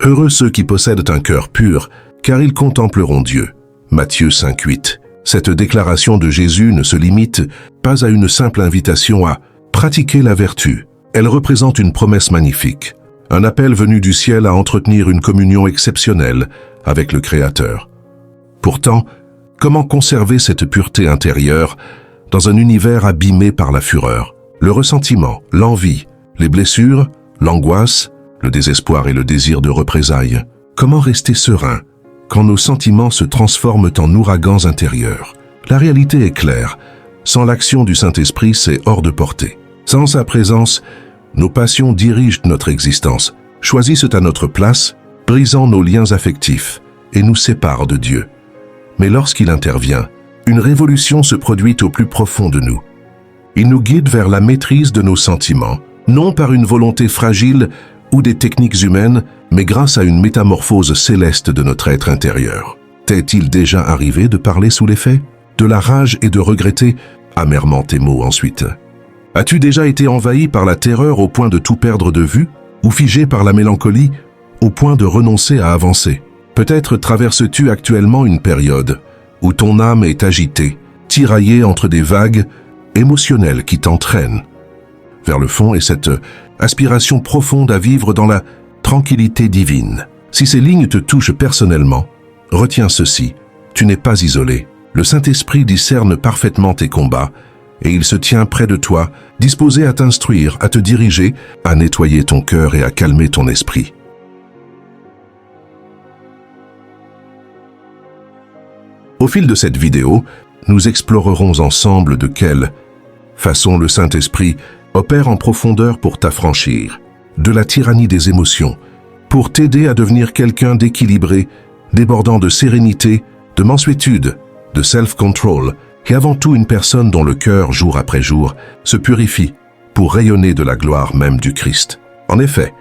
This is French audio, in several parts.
Heureux ceux qui possèdent un cœur pur, car ils contempleront Dieu. Matthieu 5,8. Cette déclaration de Jésus ne se limite pas à une simple invitation à pratiquer la vertu. Elle représente une promesse magnifique, un appel venu du ciel à entretenir une communion exceptionnelle avec le Créateur. Pourtant, comment conserver cette pureté intérieure dans un univers abîmé par la fureur, le ressentiment, l'envie, les blessures, l'angoisse, le désespoir et le désir de représailles? Comment rester serein quand nos sentiments se transforment en ouragans intérieurs? La réalité est claire. Sans l'action du Saint-Esprit, c'est hors de portée. Sans sa présence, nos passions dirigent notre existence, choisissent à notre place, brisant nos liens affectifs et nous séparent de Dieu. Mais lorsqu'il intervient, une révolution se produit au plus profond de nous. Il nous guide vers la maîtrise de nos sentiments, non par une volonté fragile ou des techniques humaines, mais grâce à une métamorphose céleste de notre être intérieur. T'est-il déjà arrivé de parler sous l'effet? De la rage et de regretter amèrement tes mots ensuite? As-tu déjà été envahi par la terreur au point de tout perdre de vue? Ou figé par la mélancolie au point de renoncer à avancer? Peut-être traverses-tu actuellement une période où ton âme est agitée, tiraillée entre des vagues émotionnelles qui t'entraînent vers le fond et cette aspiration profonde à vivre dans la tranquillité divine. Si ces lignes te touchent personnellement, retiens ceci, tu n'es pas isolé. Le Saint-Esprit discerne parfaitement tes combats et il se tient près de toi, disposé à t'instruire, à te diriger, à nettoyer ton cœur et à calmer ton esprit. Au fil de cette vidéo, nous explorerons ensemble de quelle façon le Saint-Esprit opère en profondeur pour t'affranchir de la tyrannie des émotions, pour t'aider à devenir quelqu'un d'équilibré, débordant de sérénité, de mansuétude, de self-control, et avant tout une personne dont le cœur, jour après jour, se purifie pour rayonner de la gloire même du Christ. En effet,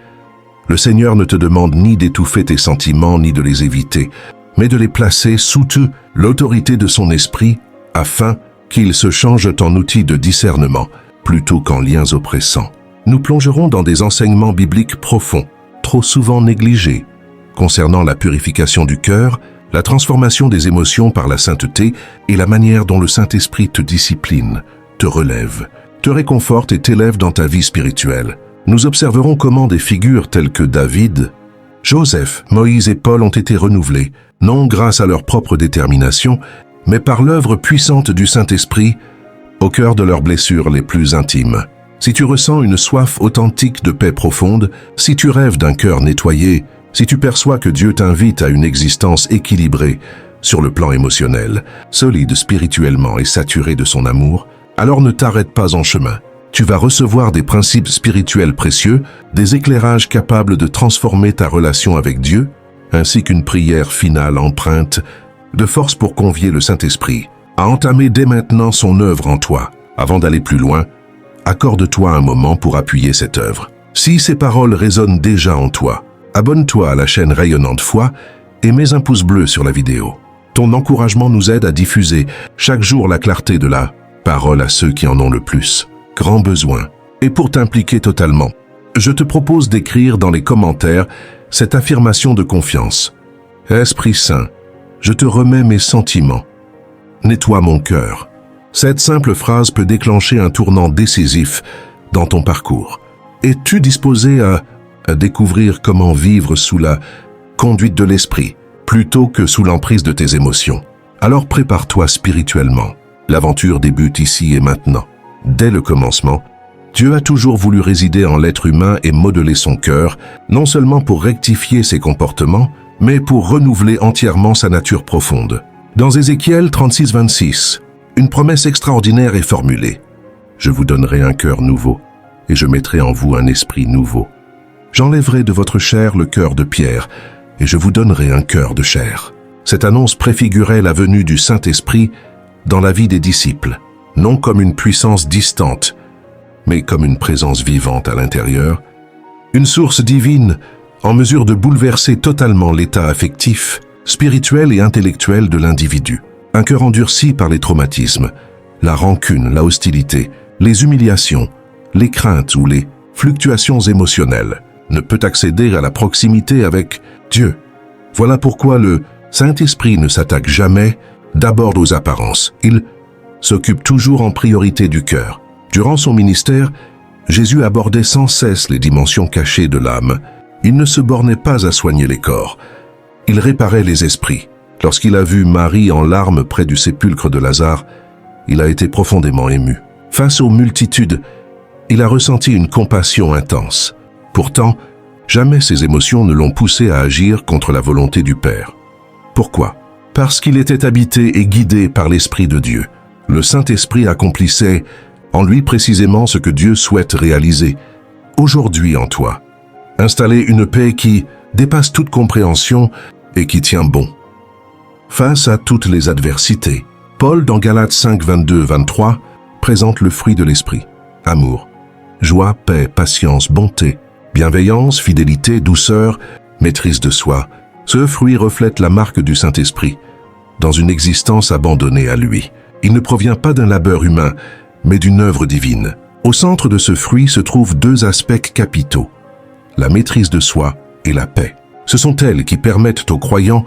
le Seigneur ne te demande ni d'étouffer tes sentiments ni de les éviter, mais de les placer sous l'autorité de son esprit afin qu'ils se changent en outils de discernement plutôt qu'en liens oppressants. Nous plongerons dans des enseignements bibliques profonds, trop souvent négligés, concernant la purification du cœur, la transformation des émotions par la sainteté et la manière dont le Saint-Esprit te discipline, te relève, te réconforte et t'élève dans ta vie spirituelle. Nous observerons comment des figures telles que David, Joseph, Moïse et Paul ont été renouvelées, non grâce à leur propre détermination, mais par l'œuvre puissante du Saint-Esprit au cœur de leurs blessures les plus intimes. Si tu ressens une soif authentique de paix profonde, si tu rêves d'un cœur nettoyé, si tu perçois que Dieu t'invite à une existence équilibrée sur le plan émotionnel, solide spirituellement et saturé de son amour, alors ne t'arrête pas en chemin. Tu vas recevoir des principes spirituels précieux, des éclairages capables de transformer ta relation avec Dieu, ainsi qu'une prière finale empreinte de force pour convier le Saint-Esprit à entamer dès maintenant son œuvre en toi. Avant d'aller plus loin, accorde-toi un moment pour appuyer cette œuvre. Si ces paroles résonnent déjà en toi, abonne-toi à la chaîne Rayonnante Foi et mets un pouce bleu sur la vidéo. Ton encouragement nous aide à diffuser chaque jour la clarté de la parole à ceux qui en ont le plus grand besoin. Et pour t'impliquer totalement, je te propose d'écrire dans les commentaires cette affirmation de confiance. Esprit Saint, je te remets mes sentiments. Nettoie mon cœur. Cette simple phrase peut déclencher un tournant décisif dans ton parcours. Es-tu disposé à découvrir comment vivre sous la conduite de l'esprit, plutôt que sous l'emprise de tes émotions? Alors prépare-toi spirituellement. L'aventure débute ici et maintenant. Dès le commencement, Dieu a toujours voulu résider en l'être humain et modeler son cœur, non seulement pour rectifier ses comportements, mais pour renouveler entièrement sa nature profonde. Dans Ézéchiel 36-26, une promesse extraordinaire est formulée. Je vous donnerai un cœur nouveau, et je mettrai en vous un esprit nouveau. J'enlèverai de votre chair le cœur de pierre, et je vous donnerai un cœur de chair. Cette annonce préfigurait la venue du Saint-Esprit dans la vie des disciples, non comme une puissance distante, mais comme une présence vivante à l'intérieur, une source divine en mesure de bouleverser totalement l'état affectif, spirituel et intellectuel de l'individu. Un cœur endurci par les traumatismes, la rancune, la hostilité, les humiliations, les craintes ou les fluctuations émotionnelles. ne peut accéder à la proximité avec Dieu. Voilà pourquoi le Saint-Esprit ne s'attaque jamais d'abord aux apparences. Il s'occupe toujours en priorité du cœur. Durant son ministère, Jésus abordait sans cesse les dimensions cachées de l'âme. Il ne se bornait pas à soigner les corps. Il réparait les esprits. Lorsqu'il a vu Marie en larmes près du sépulcre de Lazare, il a été profondément ému. Face aux multitudes, il a ressenti une compassion intense. Pourtant, jamais ses émotions ne l'ont poussé à agir contre la volonté du Père. Pourquoi? Parce qu'il était habité et guidé par l'Esprit de Dieu. Le Saint-Esprit accomplissait en lui précisément ce que Dieu souhaite réaliser aujourd'hui en toi. Installer une paix qui dépasse toute compréhension et qui tient bon. Face à toutes les adversités, Paul, dans Galates 5, 22-23, présente le fruit de l'esprit. Amour, joie, paix, patience, bonté, bienveillance, fidélité, douceur, maîtrise de soi. Ce fruit reflète la marque du Saint-Esprit, dans une existence abandonnée à lui. Il ne provient pas d'un labeur humain, mais d'une œuvre divine. Au centre de ce fruit se trouvent deux aspects capitaux, la maîtrise de soi et la paix. Ce sont elles qui permettent aux croyants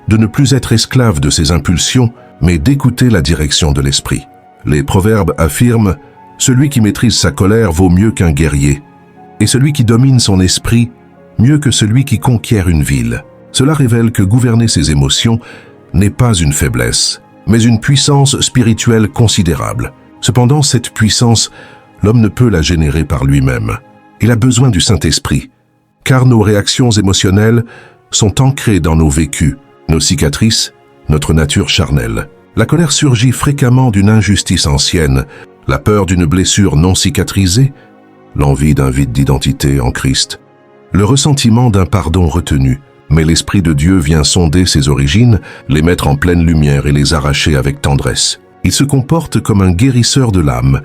de ne plus être esclaves de ses impulsions, mais d'écouter la direction de l'esprit. Les proverbes affirment « Celui qui maîtrise sa colère vaut mieux qu'un guerrier, et celui qui domine son esprit mieux que celui qui conquiert une ville. » Cela révèle que gouverner ses émotions n'est pas une faiblesse, mais une puissance spirituelle considérable. Cependant, cette puissance, l'homme ne peut la générer par lui-même. Il a besoin du Saint-Esprit, car nos réactions émotionnelles sont ancrées dans nos vécus, nos cicatrices, notre nature charnelle. La colère surgit fréquemment d'une injustice ancienne, la peur d'une blessure non cicatrisée, l'envie d'un vide d'identité en Christ, le ressentiment d'un pardon retenu. Mais l'Esprit de Dieu vient sonder ses origines, les mettre en pleine lumière et les arracher avec tendresse. Il se comporte comme un guérisseur de l'âme,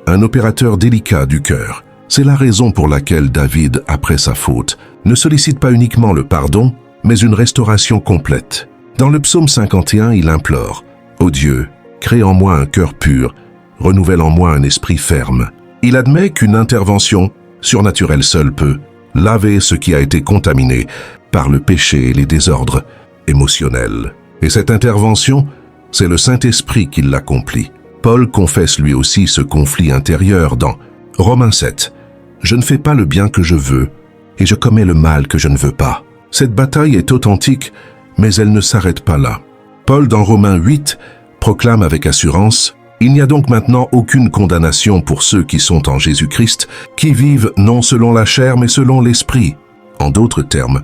un opérateur délicat du cœur. C'est la raison pour laquelle David, après sa faute, ne sollicite pas uniquement le pardon, mais une restauration complète. Dans le psaume 51, il implore « Ô Dieu, crée en moi un cœur pur, renouvelle en moi un esprit ferme. » Il admet qu'une intervention surnaturelle seule peut laver ce qui a été contaminé par le péché et les désordres émotionnels. Et cette intervention, c'est le Saint-Esprit qui l'accomplit. Paul confesse lui aussi ce conflit intérieur dans Romains 7. « Je ne fais pas le bien que je veux, et je commets le mal que je ne veux pas. » Cette bataille est authentique, mais elle ne s'arrête pas là. Paul, dans Romains 8, proclame avec assurance « Il n'y a donc maintenant aucune condamnation pour ceux qui sont en Jésus-Christ, qui vivent non selon la chair, mais selon l'Esprit. » En d'autres termes,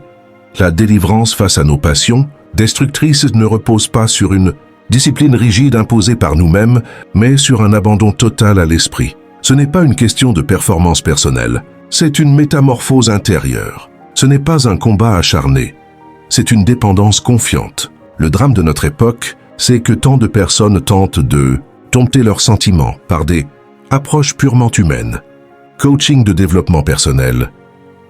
la délivrance face à nos passions destructrices ne repose pas sur une discipline rigide imposée par nous-mêmes, mais sur un abandon total à l'esprit. Ce n'est pas une question de performance personnelle, c'est une métamorphose intérieure. Ce n'est pas un combat acharné, c'est une dépendance confiante. Le drame de notre époque, c'est que tant de personnes tentent de dompter leurs sentiments par des approches purement humaines. Coaching de développement personnel,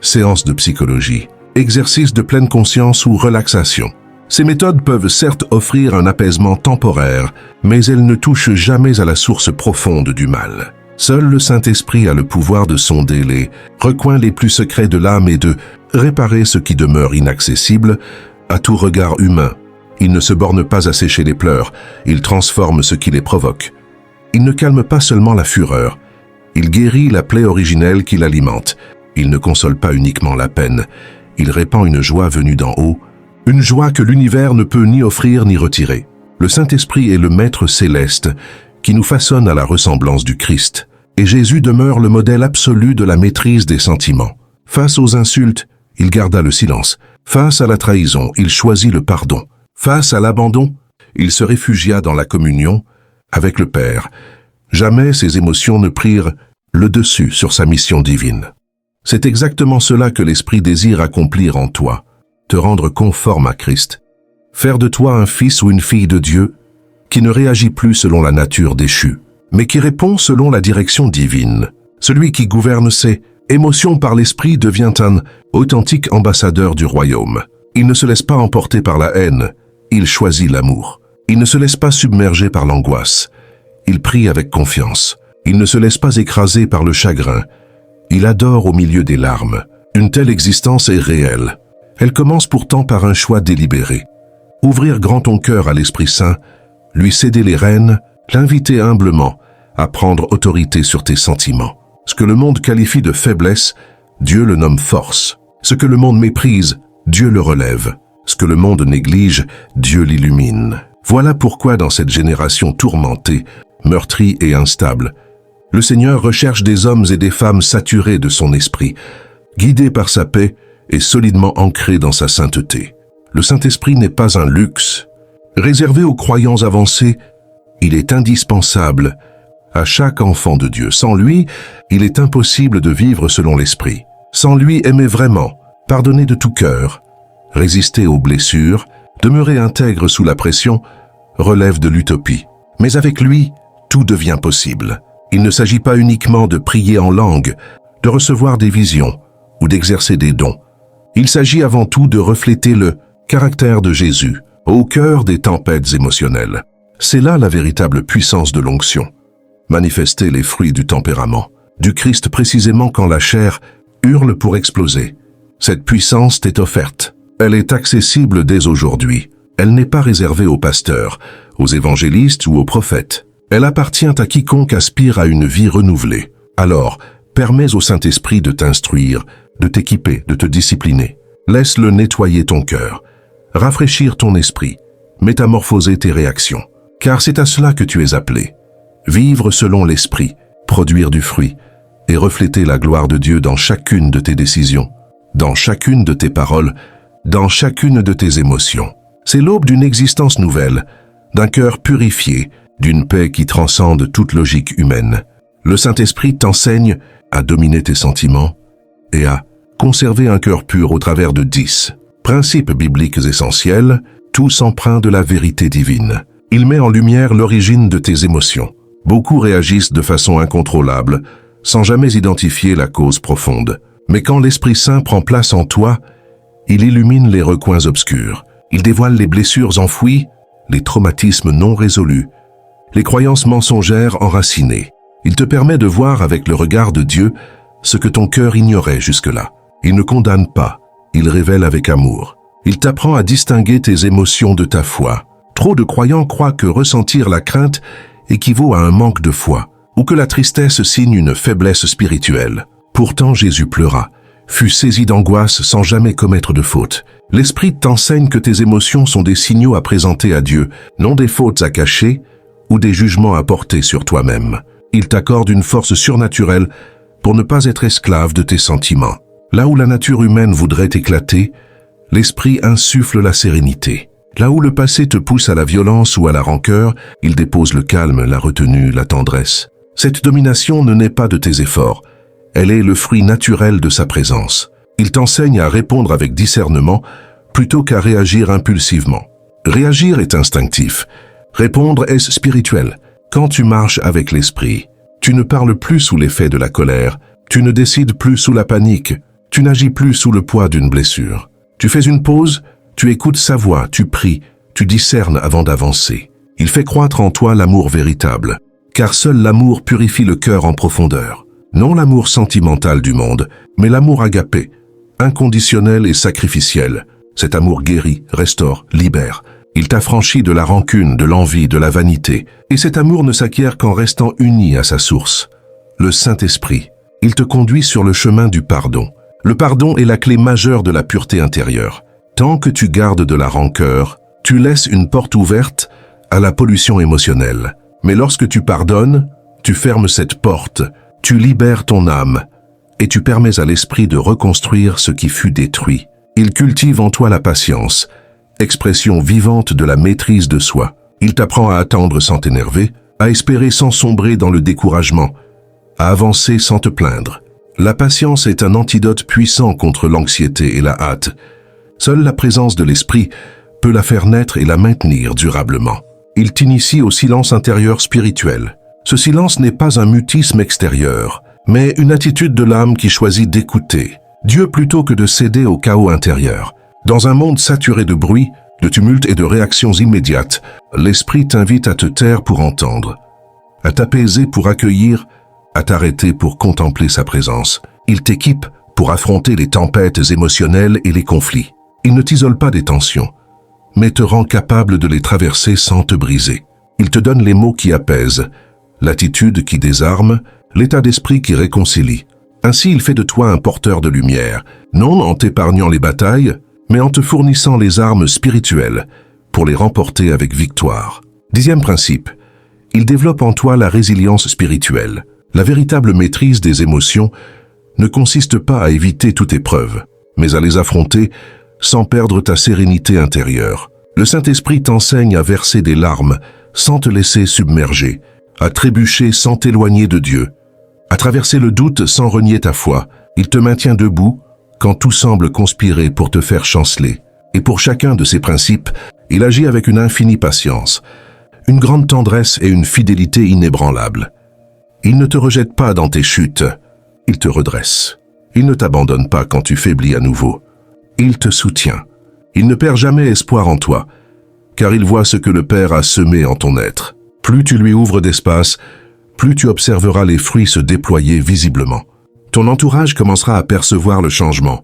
séances de psychologie, exercice de pleine conscience ou relaxation. Ces méthodes peuvent certes offrir un apaisement temporaire, mais elles ne touchent jamais à la source profonde du mal. Seul le Saint-Esprit a le pouvoir de sonder les recoins les plus secrets de l'âme et de réparer ce qui demeure inaccessible à tout regard humain. Il ne se borne pas à sécher les pleurs, il transforme ce qui les provoque. Il ne calme pas seulement la fureur, il guérit la plaie originelle qui l'alimente. Il ne console pas uniquement la peine, il répand une joie venue d'en haut, une joie que l'univers ne peut ni offrir ni retirer. Le Saint-Esprit est le Maître céleste qui nous façonne à la ressemblance du Christ. Et Jésus demeure le modèle absolu de la maîtrise des sentiments. Face aux insultes, il garda le silence. Face à la trahison, il choisit le pardon. Face à l'abandon, il se réfugia dans la communion avec le Père. Jamais ses émotions ne prirent le dessus sur sa mission divine. C'est exactement cela que l'Esprit désire accomplir en toi, te rendre conforme à Christ, faire de toi un fils ou une fille de Dieu qui ne réagit plus selon la nature déchue, mais qui répond selon la direction divine. Celui qui gouverne ses émotions par l'Esprit devient un authentique ambassadeur du royaume. Il ne se laisse pas emporter par la haine, il choisit l'amour. Il ne se laisse pas submerger par l'angoisse, il prie avec confiance. Il ne se laisse pas écraser par le chagrin, il adore au milieu des larmes. Une telle existence est réelle. Elle commence pourtant par un choix délibéré. Ouvrir grand ton cœur à l'Esprit Saint, lui céder les rênes, l'inviter humblement à prendre autorité sur tes sentiments. Ce que le monde qualifie de faiblesse, Dieu le nomme force. Ce que le monde méprise, Dieu le relève. Ce que le monde néglige, Dieu l'illumine. Voilà pourquoi dans cette génération tourmentée, meurtrie et instable, le Seigneur recherche des hommes et des femmes saturés de son esprit, guidés par sa paix et solidement ancrés dans sa sainteté. Le Saint-Esprit n'est pas un luxe. Réservé aux croyants avancés, il est indispensable à chaque enfant de Dieu. Sans lui, il est impossible de vivre selon l'Esprit. Sans lui, aimer vraiment, pardonner de tout cœur, résister aux blessures, demeurer intègre sous la pression, relève de l'utopie. Mais avec lui, tout devient possible. Il ne s'agit pas uniquement de prier en langue, de recevoir des visions ou d'exercer des dons. Il s'agit avant tout de refléter le caractère de Jésus au cœur des tempêtes émotionnelles. C'est là la véritable puissance de l'onction. Manifester les fruits du tempérament, du Christ précisément quand la chair hurle pour exploser. Cette puissance t'est offerte. Elle est accessible dès aujourd'hui. Elle n'est pas réservée aux pasteurs, aux évangélistes ou aux prophètes. Elle appartient à quiconque aspire à une vie renouvelée. Alors, permets au Saint-Esprit de t'instruire, de t'équiper, de te discipliner. Laisse-le nettoyer ton cœur, rafraîchir ton esprit, métamorphoser tes réactions. Car c'est à cela que tu es appelé. Vivre selon l'Esprit, produire du fruit et refléter la gloire de Dieu dans chacune de tes décisions, dans chacune de tes paroles, dans chacune de tes émotions. C'est l'aube d'une existence nouvelle, d'un cœur purifié, d'une paix qui transcende toute logique humaine. Le Saint-Esprit t'enseigne à dominer tes sentiments et à conserver un cœur pur au travers de 10 principes bibliques essentiels, tous empreints de la vérité divine. Il met en lumière l'origine de tes émotions. Beaucoup réagissent de façon incontrôlable, sans jamais identifier la cause profonde. Mais quand l'Esprit Saint prend place en toi, il illumine les recoins obscurs. Il dévoile les blessures enfouies, les traumatismes non résolus, les croyances mensongères enracinées. Il te permet de voir avec le regard de Dieu ce que ton cœur ignorait jusque-là. Il ne condamne pas, il révèle avec amour. Il t'apprend à distinguer tes émotions de ta foi. Trop de croyants croient que ressentir la crainte équivaut à un manque de foi, ou que la tristesse signe une faiblesse spirituelle. Pourtant Jésus pleura, fut saisi d'angoisse sans jamais commettre de faute. L'Esprit t'enseigne que tes émotions sont des signaux à présenter à Dieu, non des fautes à cacher ou des jugements à porter sur toi-même. Il t'accorde une force surnaturelle pour ne pas être esclave de tes sentiments. Là où la nature humaine voudrait éclater, l'Esprit insuffle la sérénité. Là où le passé te pousse à la violence ou à la rancœur, il dépose le calme, la retenue, la tendresse. Cette domination ne naît pas de tes efforts. Elle est le fruit naturel de sa présence. Il t'enseigne à répondre avec discernement plutôt qu'à réagir impulsivement. Réagir est instinctif. Répondre est spirituel. Quand tu marches avec l'Esprit, tu ne parles plus sous l'effet de la colère. Tu ne décides plus sous la panique. Tu n'agis plus sous le poids d'une blessure. Tu fais une pause, tu écoutes sa voix, tu pries, tu discernes avant d'avancer. Il fait croître en toi l'amour véritable, car seul l'amour purifie le cœur en profondeur. Non l'amour sentimental du monde, mais l'amour agapé, inconditionnel et sacrificiel. Cet amour guérit, restaure, libère. Il t'affranchit de la rancune, de l'envie, de la vanité. Et cet amour ne s'acquiert qu'en restant uni à sa source, le Saint-Esprit. Il te conduit sur le chemin du pardon. Le pardon est la clé majeure de la pureté intérieure. Tant que tu gardes de la rancœur, tu laisses une porte ouverte à la pollution émotionnelle. Mais lorsque tu pardonnes, tu fermes cette porte, tu libères ton âme et tu permets à l'esprit de reconstruire ce qui fut détruit. Il cultive en toi la patience, expression vivante de la maîtrise de soi. Il t'apprend à attendre sans t'énerver, à espérer sans sombrer dans le découragement, à avancer sans te plaindre. La patience est un antidote puissant contre l'anxiété et la hâte. Seule la présence de l'esprit peut la faire naître et la maintenir durablement. Il t'initie au silence intérieur spirituel. Ce silence n'est pas un mutisme extérieur, mais une attitude de l'âme qui choisit d'écouter Dieu plutôt que de céder au chaos intérieur. Dans un monde saturé de bruit, de tumulte et de réactions immédiates, l'esprit t'invite à te taire pour entendre, à t'apaiser pour accueillir, à t'arrêter pour contempler sa présence. Il t'équipe pour affronter les tempêtes émotionnelles et les conflits. Il ne t'isole pas des tensions, mais te rend capable de les traverser sans te briser. Il te donne les mots qui apaisent, l'attitude qui désarme, l'état d'esprit qui réconcilie. Ainsi, il fait de toi un porteur de lumière, non en t'épargnant les batailles, mais en te fournissant les armes spirituelles pour les remporter avec victoire. 10e principe, il développe en toi la résilience spirituelle. La véritable maîtrise des émotions ne consiste pas à éviter toute épreuve, mais à les affronter sans perdre ta sérénité intérieure. Le Saint-Esprit t'enseigne à verser des larmes sans te laisser submerger, à trébucher sans t'éloigner de Dieu, à traverser le doute sans renier ta foi. Il te maintient debout quand tout semble conspirer pour te faire chanceler. Et pour chacun de ces principes, il agit avec une infinie patience, une grande tendresse et une fidélité inébranlable. Il ne te rejette pas dans tes chutes, il te redresse. Il ne t'abandonne pas quand tu faiblis à nouveau. Il te soutient. Il ne perd jamais espoir en toi, car il voit ce que le Père a semé en ton être. Plus tu lui ouvres d'espace, plus tu observeras les fruits se déployer visiblement. Ton entourage commencera à percevoir le changement.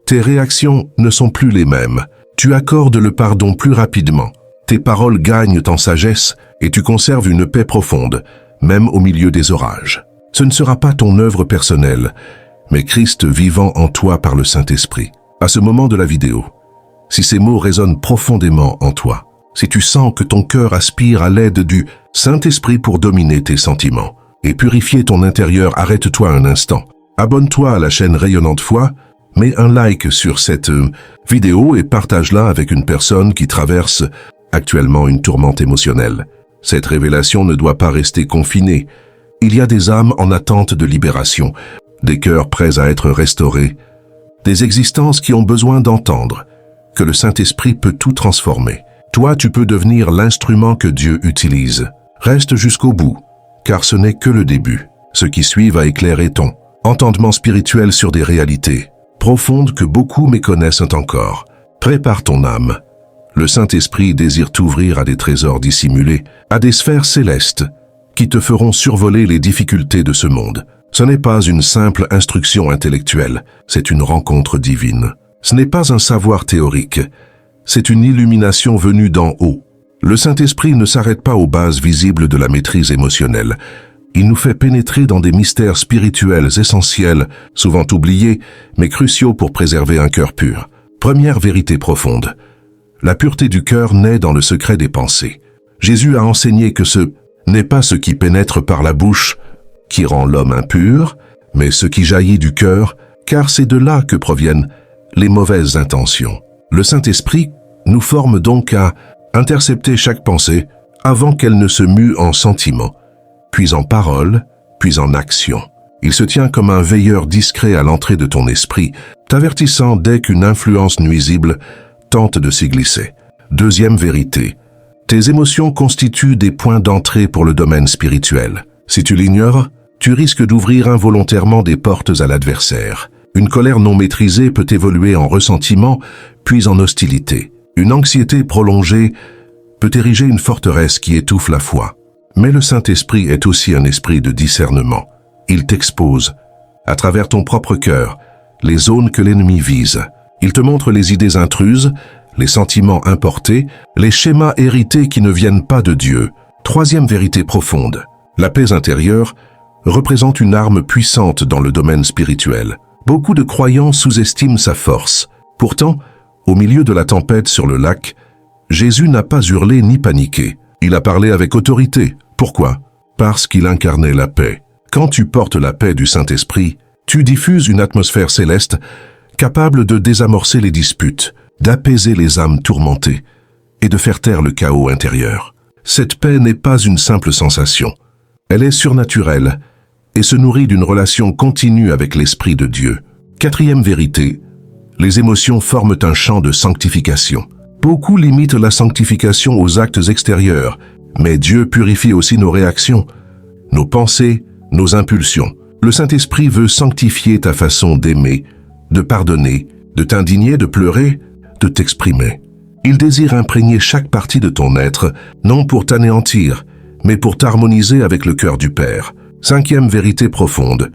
Tes réactions ne sont plus les mêmes. Tu accordes le pardon plus rapidement. Tes paroles gagnent en sagesse et tu conserves une paix profonde, même au milieu des orages. Ce ne sera pas ton œuvre personnelle, mais Christ vivant en toi par le Saint-Esprit. À ce moment de la vidéo, si ces mots résonnent profondément en toi, si tu sens que ton cœur aspire à l'aide du Saint-Esprit pour dominer tes sentiments et purifier ton intérieur, arrête-toi un instant. Abonne-toi à la chaîne Rayonnante Foi, mets un like sur cette vidéo et partage-la avec une personne qui traverse actuellement une tourmente émotionnelle. Cette révélation ne doit pas rester confinée. Il y a des âmes en attente de libération, des cœurs prêts à être restaurés, des existences qui ont besoin d'entendre que le Saint-Esprit peut tout transformer. Toi, tu peux devenir l'instrument que Dieu utilise. Reste jusqu'au bout, car ce n'est que le début. Ce qui suit va éclairer ton entendement spirituel sur des réalités profondes que beaucoup méconnaissent encore. Prépare ton âme. Le Saint-Esprit désire t'ouvrir à des trésors dissimulés, à des sphères célestes qui te feront survoler les difficultés de ce monde. Ce n'est pas une simple instruction intellectuelle, c'est une rencontre divine. Ce n'est pas un savoir théorique, c'est une illumination venue d'en haut. Le Saint-Esprit ne s'arrête pas aux bases visibles de la maîtrise émotionnelle. Il nous fait pénétrer dans des mystères spirituels essentiels, souvent oubliés, mais cruciaux pour préserver un cœur pur. Première vérité profonde. La pureté du cœur naît dans le secret des pensées. Jésus a enseigné que ce n'est pas ce qui pénètre par la bouche qui rend l'homme impur, mais ce qui jaillit du cœur, car c'est de là que proviennent les mauvaises intentions. Le Saint-Esprit nous forme donc à intercepter chaque pensée avant qu'elle ne se mue en sentiment, puis en parole, puis en action. Il se tient comme un veilleur discret à l'entrée de ton esprit, t'avertissant dès qu'une influence nuisible tente de s'y glisser. Deuxième vérité, tes émotions constituent des points d'entrée pour le domaine spirituel. Si tu l'ignores, tu risques d'ouvrir involontairement des portes à l'adversaire. Une colère non maîtrisée peut évoluer en ressentiment, puis en hostilité. Une anxiété prolongée peut ériger une forteresse qui étouffe la foi. Mais le Saint-Esprit est aussi un esprit de discernement. Il t'expose, à travers ton propre cœur, les zones que l'ennemi vise. Il te montre les idées intruses, les sentiments importés, les schémas hérités qui ne viennent pas de Dieu. Troisième vérité profonde. La paix intérieure représente une arme puissante dans le domaine spirituel. Beaucoup de croyants sous-estiment sa force. Pourtant, au milieu de la tempête sur le lac, Jésus n'a pas hurlé ni paniqué. Il a parlé avec autorité. Pourquoi? Parce qu'il incarnait la paix. Quand tu portes la paix du Saint-Esprit, tu diffuses une atmosphère céleste capable de désamorcer les disputes, d'apaiser les âmes tourmentées et de faire taire le chaos intérieur. Cette paix n'est pas une simple sensation. Elle est surnaturelle et se nourrit d'une relation continue avec l'Esprit de Dieu. Quatrième vérité, les émotions forment un champ de sanctification. Beaucoup limitent la sanctification aux actes extérieurs, mais Dieu purifie aussi nos réactions, nos pensées, nos impulsions. Le Saint-Esprit veut sanctifier ta façon d'aimer, de pardonner, de t'indigner, de pleurer, de t'exprimer. Il désire imprégner chaque partie de ton être, non pour t'anéantir, mais pour t'harmoniser avec le cœur du Père. Cinquième vérité profonde,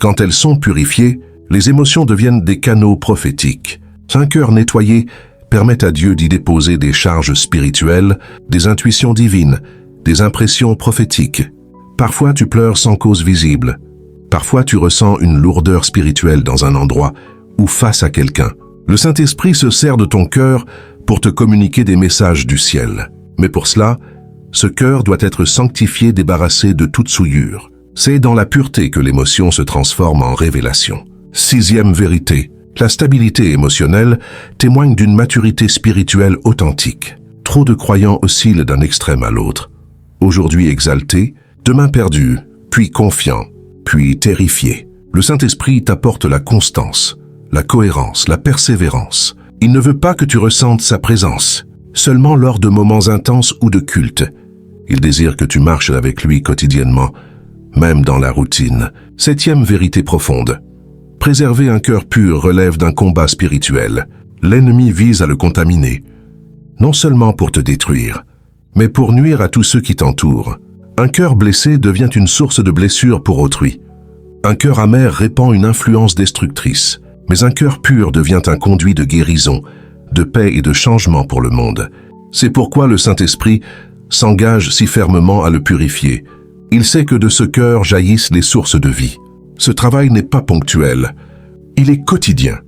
quand elles sont purifiées, Les émotions deviennent des canaux prophétiques. Un cœur nettoyé permet à Dieu d'y déposer des charges spirituelles, des intuitions divines, des impressions prophétiques. Parfois tu pleures sans cause visible. Parfois tu ressens une lourdeur spirituelle dans un endroit ou face à quelqu'un. Le Saint-Esprit se sert de ton cœur pour te communiquer des messages du ciel. Mais pour cela, ce cœur doit être sanctifié, débarrassé de toute souillure. C'est dans la pureté que l'émotion se transforme en révélation. 6e vérité. La stabilité émotionnelle témoigne d'une maturité spirituelle authentique. Trop de croyants oscillent d'un extrême à l'autre. Aujourd'hui exaltés, demain perdus, puis confiants, puis terrifiés. Le Saint-Esprit t'apporte la constance, la cohérence, la persévérance. Il ne veut pas que tu ressentes sa présence, seulement lors de moments intenses ou de culte. Il désire que tu marches avec lui quotidiennement, même dans la routine. 7e vérité profonde. Préserver un cœur pur relève d'un combat spirituel. L'ennemi vise à le contaminer, non seulement pour te détruire, mais pour nuire à tous ceux qui t'entourent. Un cœur blessé devient une source de blessure pour autrui. Un cœur amer répand une influence destructrice, mais un cœur pur devient un conduit de guérison, de paix et de changement pour le monde. C'est pourquoi le Saint-Esprit s'engage si fermement à le purifier. Il sait que de ce cœur jaillissent les sources de vie. Ce travail n'est pas ponctuel, il est quotidien.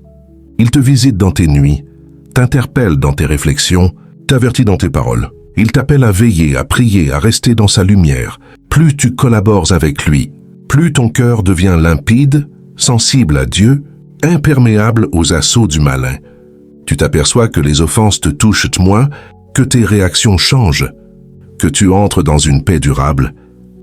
Il te visite dans tes nuits, t'interpelle dans tes réflexions, t'avertit dans tes paroles. Il t'appelle à veiller, à prier, à rester dans sa lumière. Plus tu collabores avec lui, plus ton cœur devient limpide, sensible à Dieu, imperméable aux assauts du malin. Tu t'aperçois que les offenses te touchent moins, que tes réactions changent, que tu entres dans une paix durable,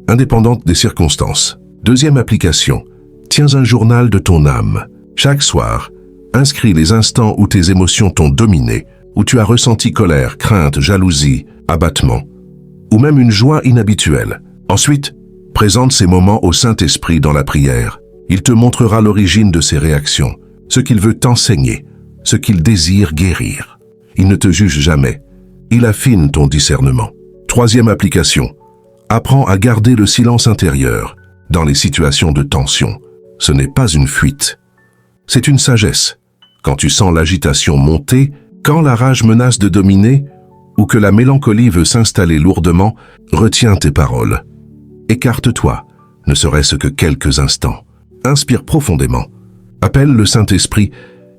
indépendante des circonstances. 2e application. Tiens un journal de ton âme. Chaque soir, inscris les instants où tes émotions t'ont dominé, où tu as ressenti colère, crainte, jalousie, abattement, ou même une joie inhabituelle. Ensuite, présente ces moments au Saint-Esprit dans la prière. Il te montrera l'origine de ces réactions, ce qu'il veut t'enseigner, ce qu'il désire guérir. Il ne te juge jamais. Il affine ton discernement. 3e application. Apprends à garder le silence intérieur dans les situations de tension. Ce n'est pas une fuite. C'est une sagesse. Quand tu sens l'agitation monter, quand la rage menace de dominer, ou que la mélancolie veut s'installer lourdement, retiens tes paroles. Écarte-toi, ne serait-ce que quelques instants. Inspire profondément. Appelle le Saint-Esprit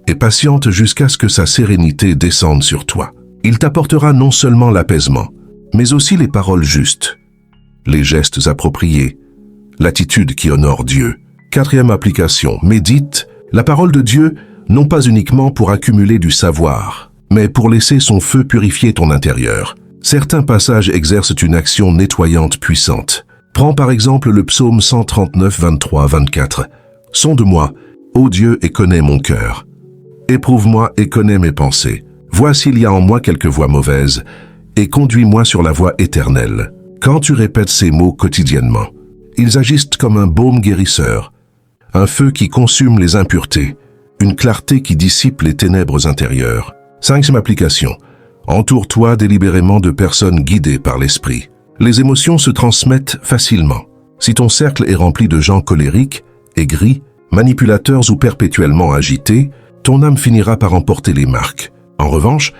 et patiente jusqu'à ce que sa sérénité descende sur toi. Il t'apportera non seulement l'apaisement, mais aussi les paroles justes, les gestes appropriés, l'attitude qui honore Dieu. 4e application. Médite la parole de Dieu, non pas uniquement pour accumuler du savoir, mais pour laisser son feu purifier ton intérieur. Certains passages exercent une action nettoyante puissante. Prends par exemple le psaume 139, 23, 24. « Sonde-moi, ô Dieu, et connais mon cœur. Éprouve-moi et connais mes pensées. Vois s'il y a en moi quelque voie mauvaise, et conduis-moi sur la voie éternelle. » Quand tu répètes ces mots quotidiennement, ils agissent comme un baume guérisseur, un feu qui consume les impuretés, une clarté qui dissipe les ténèbres intérieures. 5e application. Entoure-toi délibérément de personnes guidées par l'esprit. Les émotions se transmettent facilement. Si ton cercle est rempli de gens colériques, aigris, manipulateurs ou perpétuellement agités, ton âme finira par en porter les marques. En revanche,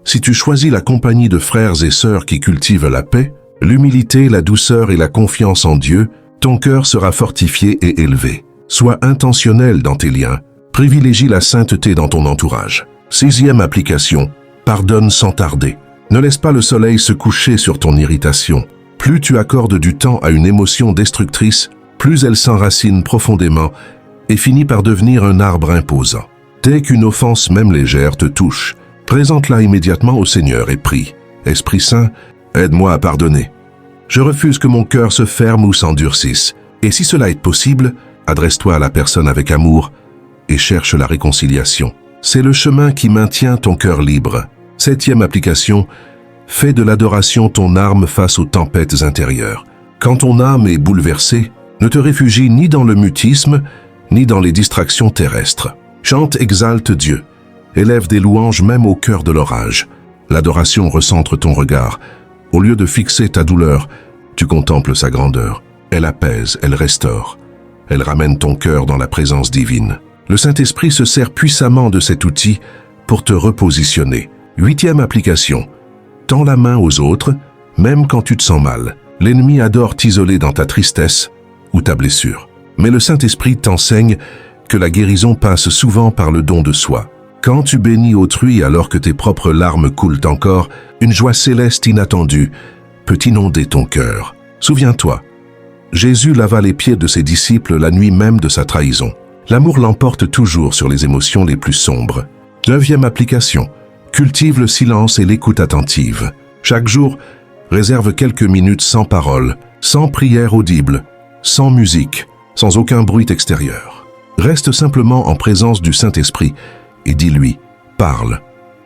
si tu choisis la compagnie de frères et sœurs qui cultivent la paix, l'humilité, la douceur et la confiance en Dieu, ton cœur sera fortifié et élevé. Sois intentionnel dans tes liens. Privilégie la sainteté dans ton entourage. 6e application. Pardonne sans tarder. Ne laisse pas le soleil se coucher sur ton irritation. Plus tu accordes du temps à une émotion destructrice, plus elle s'enracine profondément et finit par devenir un arbre imposant. Dès qu'une offense même légère te touche, présente-la immédiatement au Seigneur et prie. Esprit Saint, aide-moi à pardonner. Je refuse que mon cœur se ferme ou s'endurcisse. Et si cela est possible, adresse-toi à la personne avec amour et cherche la réconciliation. C'est le chemin qui maintient ton cœur libre. 7e application. Fais de l'adoration ton arme face aux tempêtes intérieures. Quand ton âme est bouleversée, ne te réfugie ni dans le mutisme, ni dans les distractions terrestres. Chante, exalte Dieu. Élève des louanges même au cœur de l'orage. L'adoration recentre ton regard. Au lieu de fixer ta douleur, tu contemples sa grandeur. Elle apaise, elle restaure. Elle ramène ton cœur dans la présence divine. Le Saint-Esprit se sert puissamment de cet outil pour te repositionner. 8e application. Tends la main aux autres, même quand tu te sens mal. L'ennemi adore t'isoler dans ta tristesse ou ta blessure. Mais le Saint-Esprit t'enseigne que la guérison passe souvent par le don de soi. Quand tu bénis autrui alors que tes propres larmes coulent encore, une joie céleste inattendue peut inonder ton cœur. Souviens-toi, Jésus lava les pieds de ses disciples la nuit même de sa trahison. L'amour l'emporte toujours sur les émotions les plus sombres. 9e application. Cultive le silence et l'écoute attentive. Chaque jour, réserve quelques minutes sans parole, sans prière audible, sans musique, sans aucun bruit extérieur. Reste simplement en présence du Saint-Esprit et dis-lui, parle.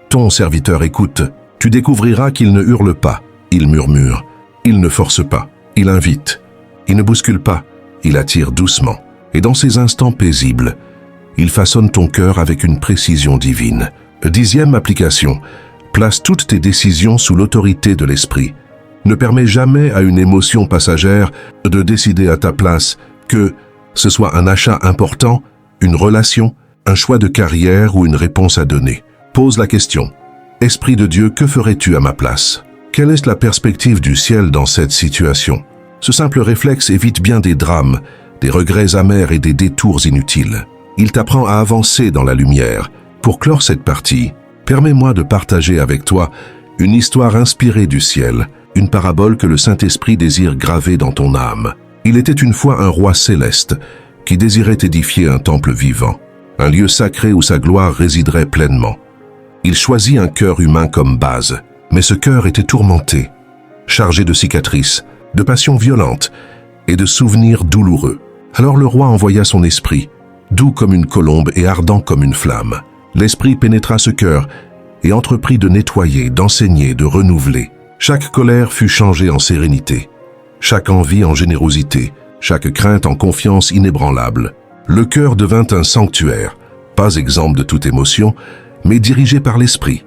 Ton serviteur écoute. Tu découvriras qu'il ne hurle pas, il murmure. Il ne force pas, il invite. Il ne bouscule pas, il attire doucement. Et dans ces instants paisibles, il façonne ton cœur avec une précision divine. 10e application. Place toutes tes décisions sous l'autorité de l'Esprit. Ne permets jamais à une émotion passagère de décider à ta place, que ce soit un achat important, une relation, un choix de carrière ou une réponse à donner. Pose la question. Esprit de Dieu, que ferais-tu à ma place? Quelle est la perspective du ciel dans cette situation? Ce simple réflexe évite bien des drames, des regrets amers et des détours inutiles. Il t'apprend à avancer dans la lumière. Pour clore cette partie, permets-moi de partager avec toi une histoire inspirée du ciel, une parabole que le Saint-Esprit désire graver dans ton âme. Il était une fois un roi céleste qui désirait édifier un temple vivant, un lieu sacré où sa gloire résiderait pleinement. Il choisit un cœur humain comme base, mais ce cœur était tourmenté, chargé de cicatrices, de passions violentes et de souvenirs douloureux. Alors le roi envoya son esprit, doux comme une colombe et ardent comme une flamme. L'esprit pénétra ce cœur et entreprit de nettoyer, d'enseigner, de renouveler. Chaque colère fut changée en sérénité, chaque envie en générosité, chaque crainte en confiance inébranlable. Le cœur devint un sanctuaire, pas exempt de toute émotion, mais dirigé par l'esprit,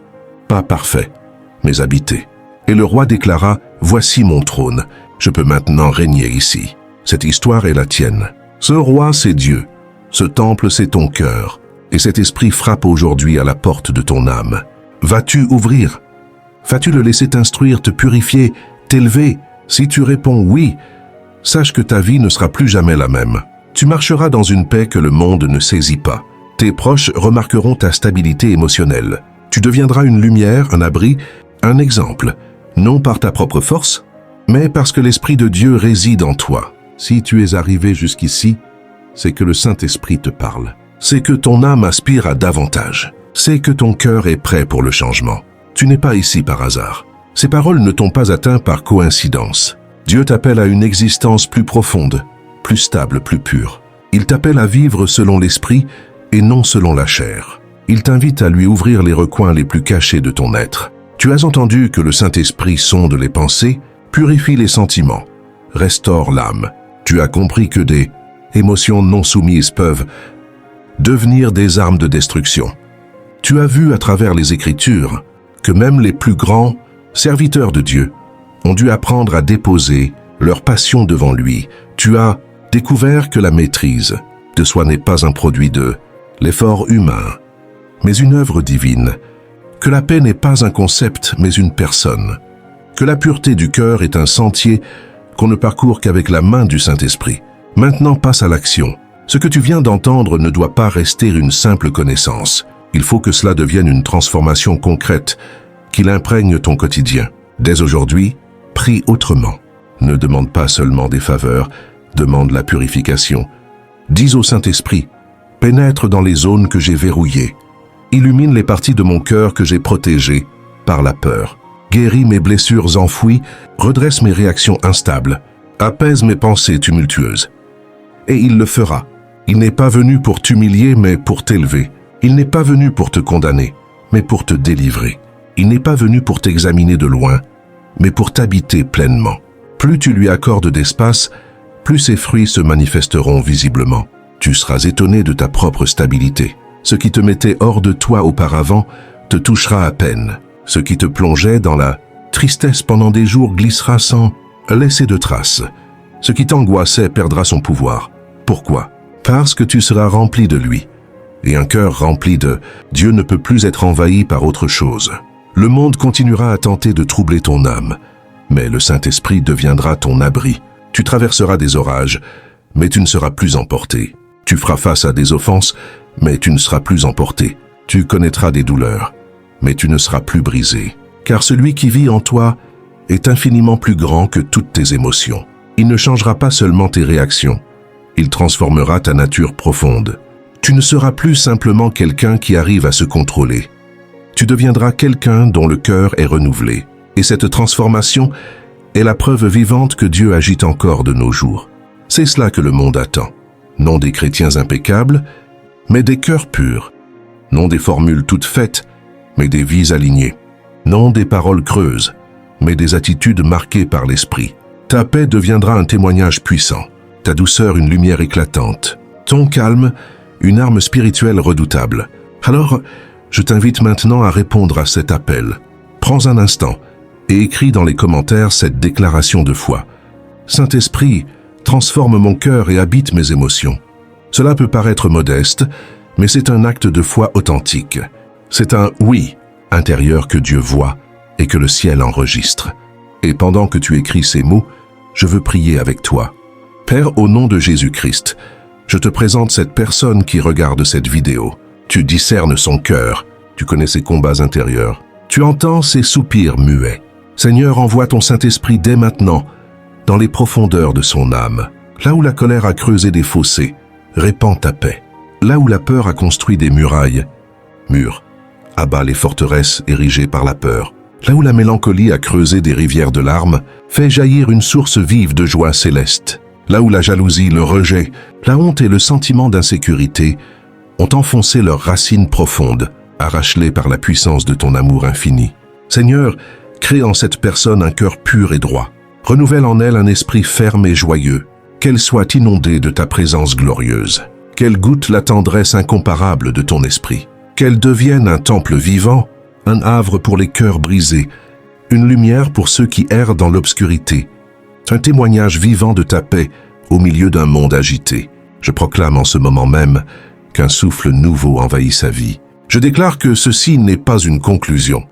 pas parfait, mais habité. Et le roi déclara, « Voici mon trône, je peux maintenant régner ici. » Cette histoire est la tienne. Ce roi, c'est Dieu. Ce temple, c'est ton cœur. Et cet esprit frappe aujourd'hui à la porte de ton âme. Vas-tu ouvrir? Vas-tu le laisser t'instruire, te purifier, t'élever? Si tu réponds oui, sache que ta vie ne sera plus jamais la même. Tu marcheras dans une paix que le monde ne saisit pas. Tes proches remarqueront ta stabilité émotionnelle. Tu deviendras une lumière, un abri, un exemple, non par ta propre force, mais parce que l'Esprit de Dieu réside en toi. Si tu es arrivé jusqu'ici, c'est que le Saint-Esprit te parle. C'est que ton âme aspire à davantage. C'est que ton cœur est prêt pour le changement. Tu n'es pas ici par hasard. Ces paroles ne t'ont pas atteint par coïncidence. Dieu t'appelle à une existence plus profonde, plus stable, plus pure. Il t'appelle à vivre selon l'Esprit et non selon la chair. Il t'invite à lui ouvrir les recoins les plus cachés de ton être. Tu as entendu que le Saint-Esprit sonde les pensées, purifie les sentiments, restaure l'âme. Tu as compris que des émotions non soumises peuvent devenir des armes de destruction. Tu as vu à travers les Écritures que même les plus grands serviteurs de Dieu ont dû apprendre à déposer leur passion devant lui. Tu as découvert que la maîtrise de soi n'est pas un produit de l'effort humain, mais une œuvre divine, que la paix n'est pas un concept, mais une personne, que la pureté du cœur est un sentier qu'on ne parcourt qu'avec la main du Saint-Esprit. Maintenant passe à l'action. Ce que tu viens d'entendre ne doit pas rester une simple connaissance. Il faut que cela devienne une transformation concrète, qu'il imprègne ton quotidien. Dès aujourd'hui, prie autrement. Ne demande pas seulement des faveurs, demande la purification. Dis au Saint-Esprit, pénètre dans les zones que j'ai verrouillées. Illumine les parties de mon cœur que j'ai protégées par la peur. Guéris mes blessures enfouies, redresse mes réactions instables, apaise mes pensées tumultueuses. Et il le fera. Il n'est pas venu pour t'humilier, mais pour t'élever. Il n'est pas venu pour te condamner, mais pour te délivrer. Il n'est pas venu pour t'examiner de loin, mais pour t'habiter pleinement. Plus tu lui accordes d'espace, plus ses fruits se manifesteront visiblement. Tu seras étonné de ta propre stabilité. Ce qui te mettait hors de toi auparavant te touchera à peine. Ce qui te plongeait dans la tristesse pendant des jours glissera sans laisser de traces. Ce qui t'angoissait perdra son pouvoir. Pourquoi? Parce que tu seras rempli de lui. et un cœur rempli de Dieu ne peut plus être envahi par autre chose. Le monde continuera à tenter de troubler ton âme, mais le Saint-Esprit deviendra ton abri. Tu traverseras des orages, mais tu ne seras plus emporté. Tu feras face à des offenses, mais tu ne seras plus emporté. Tu connaîtras des douleurs, mais tu ne seras plus brisé. Car celui qui vit en toi est infiniment plus grand que toutes tes émotions. Il ne changera pas seulement tes réactions, il transformera ta nature profonde. Tu ne seras plus simplement quelqu'un qui arrive à se contrôler. Tu deviendras quelqu'un dont le cœur est renouvelé. Et cette transformation est la preuve vivante que Dieu agit encore de nos jours. C'est cela que le monde attend. Non des chrétiens impeccables, mais des cœurs purs. Non des formules toutes faites, mais des vies alignées. Non des paroles creuses, mais des attitudes marquées par l'esprit. Ta paix deviendra un témoignage puissant, ta douceur une lumière éclatante, ton calme une arme spirituelle redoutable. Alors, je t'invite maintenant à répondre à cet appel. Prends un instant et écris dans les commentaires cette déclaration de foi. Saint-Esprit, transforme mon cœur et habite mes émotions. Cela peut paraître modeste, mais c'est un acte de foi authentique. C'est un oui intérieur que Dieu voit et que le ciel enregistre. Et pendant que tu écris ces mots, je veux prier avec toi. Père, au nom de Jésus-Christ, je te présente cette personne qui regarde cette vidéo. Tu discernes son cœur, tu connais ses combats intérieurs. Tu entends ses soupirs muets. Seigneur, envoie ton Saint-Esprit dès maintenant, dans les profondeurs de son âme. Là où la colère a creusé des fossés, répands ta paix. Là où la peur a construit des murailles, abat les forteresses érigées par la peur. Là où la mélancolie a creusé des rivières de larmes, fais jaillir une source vive de joie céleste. Là où la jalousie, le rejet, la honte et le sentiment d'insécurité ont enfoncé leurs racines profondes, arrache-les par la puissance de ton amour infini. Seigneur, crée en cette personne un cœur pur et droit. Renouvelle en elle un esprit ferme et joyeux. Qu'elle soit inondée de ta présence glorieuse. Qu'elle goûte la tendresse incomparable de ton esprit. Qu'elle devienne un temple vivant, un havre pour les cœurs brisés, une lumière pour ceux qui errent dans l'obscurité, un témoignage vivant de ta paix au milieu d'un monde agité. Je proclame en ce moment même qu'un souffle nouveau envahit sa vie. Je déclare que ceci n'est pas une conclusion,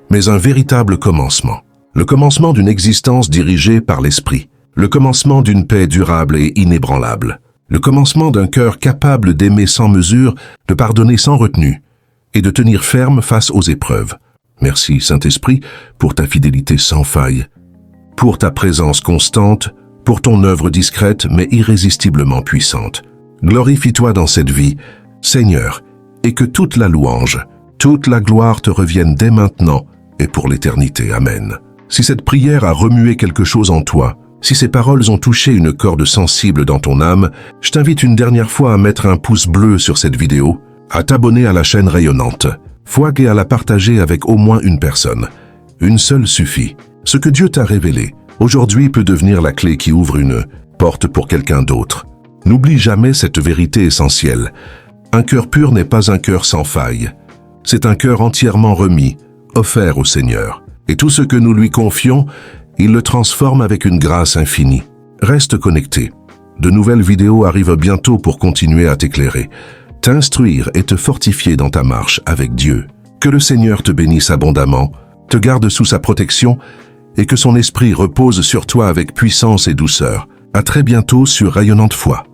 mais un véritable commencement. Le commencement d'une existence dirigée par l'Esprit. Le commencement d'une paix durable et inébranlable. Le commencement d'un cœur capable d'aimer sans mesure, de pardonner sans retenue et de tenir ferme face aux épreuves. Merci, Saint-Esprit, pour ta fidélité sans faille, pour ta présence constante, pour ton œuvre discrète mais irrésistiblement puissante. Glorifie-toi dans cette vie, Seigneur, et que toute la louange, toute la gloire te reviennent dès maintenant et pour l'éternité. Amen. Si cette prière a remué quelque chose en toi, si ces paroles ont touché une corde sensible dans ton âme, je t'invite une dernière fois à mettre un pouce bleu sur cette vidéo, à t'abonner à la chaîne rayonnante, et à la partager avec au moins une personne. Une seule suffit. Ce que Dieu t'a révélé, aujourd'hui peut devenir la clé qui ouvre une porte pour quelqu'un d'autre. N'oublie jamais cette vérité essentielle. Un cœur pur n'est pas un cœur sans faille. C'est un cœur entièrement remis, offert au Seigneur. Et tout ce que nous lui confions, il le transforme avec une grâce infinie. Reste connecté. De nouvelles vidéos arrivent bientôt pour continuer à t'éclairer, t'instruire et te fortifier dans ta marche avec Dieu. Que le Seigneur te bénisse abondamment, te garde sous sa protection et que son esprit repose sur toi avec puissance et douceur. À très bientôt sur Rayonnante Foi.